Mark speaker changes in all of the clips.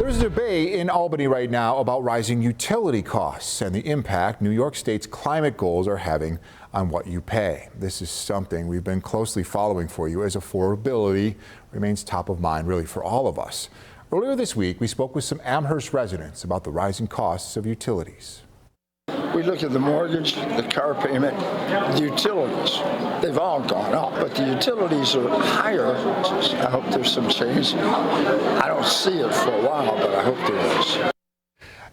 Speaker 1: There's a debate in Albany right now about rising utility costs and the impact New York State's climate goals are having on what you pay. This is something we've been closely following for you as affordability remains top of mind really for all of us. Earlier this week, we spoke with some Amherst residents about the rising costs of utilities.
Speaker 2: We look at the mortgage, the car payment, the utilities. They've all gone up, but the utilities are higher. I hope there's some change. I don't see it for a while, but I hope there is.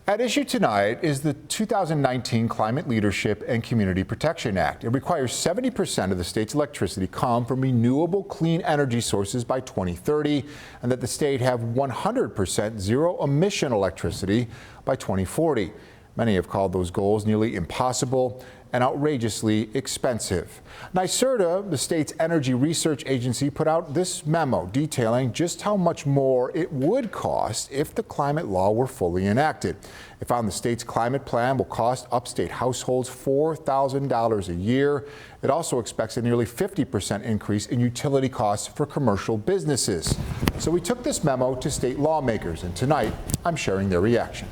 Speaker 1: At issue tonight is the 2019 Climate Leadership and Community Protection Act. It requires 70% of the state's electricity come from renewable clean energy sources by 2030, and that the state have 100% zero-emission electricity by 2040. Many have called those goals nearly impossible and outrageously expensive. NYSERDA, the state's energy research agency, put out this memo detailing just how much more it would cost if the climate law were fully enacted. It found the state's climate plan will cost upstate households $4,000 a year. It also expects a nearly 50% increase in utility costs for commercial businesses. So we took this memo to state lawmakers, and tonight I'm sharing their reaction.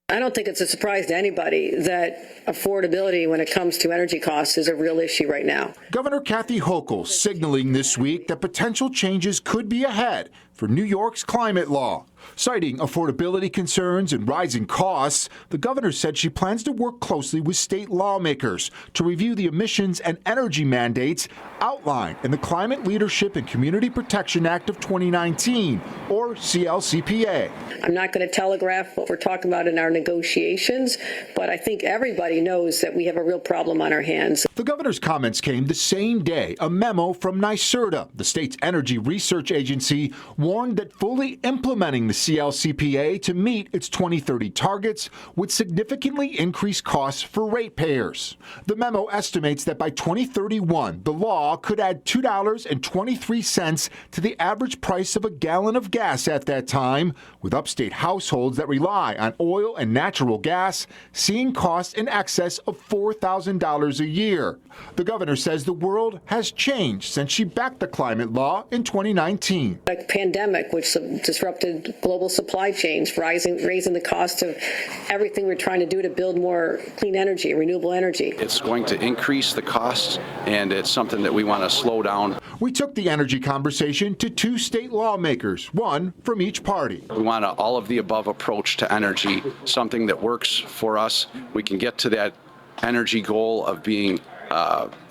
Speaker 3: I don't think it's a surprise to anybody that affordability when it comes to energy costs is a real issue right now.
Speaker 1: Governor Hochul signaling this week that potential changes could be ahead for New York's climate law. Citing affordability concerns and rising costs, the governor said she plans to work closely with state lawmakers to review the emissions and energy mandates outlined in the Climate Leadership and Community Protection Act of 2019, or CLCPA.
Speaker 3: I'm not going to telegraph what we're talking about in our negotiations, but I think everybody knows that we have a real problem on our hands.
Speaker 1: The governor's comments came the same day a memo from NYSERDA, the state's energy research agency, warned that fully implementing the CLCPA to meet its 2030 targets would significantly increase costs for ratepayers. The memo estimates that by 2031, the law could add $2.23 to the average price of a gallon of gas at that time, with upstate households that rely on oil and natural gas seeing costs in excess of $4,000 a year. The governor says the world has changed since she backed the climate law in 2019.
Speaker 3: A pandemic which disrupted global supply chains, raising the cost of everything we're trying to do to build more clean energy, renewable energy.
Speaker 4: It's going to increase the costs, and it's something that we want to slow down.
Speaker 1: We took the energy conversation to two state lawmakers, one from each party.
Speaker 4: We want an all-of-the-above approach to energy, something that works for us. We can get to that energy goal of being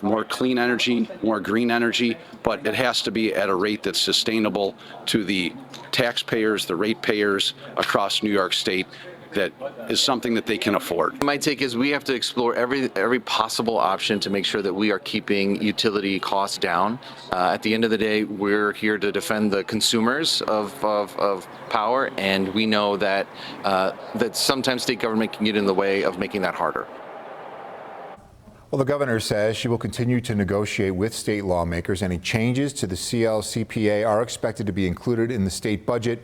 Speaker 4: more clean energy, more green energy, but it has to be at a rate that's sustainable to the taxpayers, the ratepayers across New York State. That is something that they can afford.
Speaker 5: My take is we have to explore every possible option to make sure that we are keeping utility costs down. At the end of the day, we're here to defend the consumers of power, and we know that that sometimes state government can get in the way of making that harder.
Speaker 1: Well, the governor says she will continue to negotiate with state lawmakers. Any changes to the CLCPA are expected to be included in the state budget,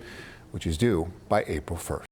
Speaker 1: which is due by April 1st.